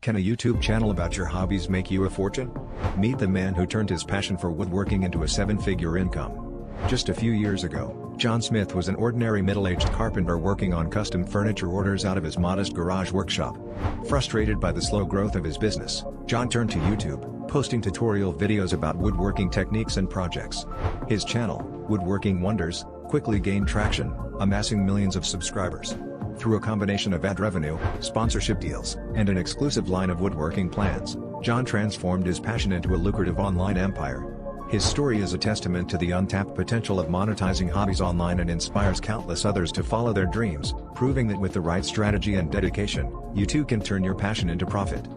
Can a YouTube channel about your hobbies make you a fortune? Meet the man who turned his passion for woodworking into a seven-figure income. Just a few years ago, John Smith was an ordinary middle-aged carpenter working on custom furniture orders out of his modest garage workshop. Frustrated by the slow growth of his business, John turned to YouTube, posting tutorial videos about woodworking techniques and projects. His channel, Woodworking Wonders, quickly gained traction, amassing millions of subscribers. Through a combination of ad revenue, sponsorship deals, and an exclusive line of woodworking plans, John transformed his passion into a lucrative online empire. His story is a testament to the untapped potential of monetizing hobbies online and inspires countless others to follow their dreams, proving that with the right strategy and dedication, you too can turn your passion into profit.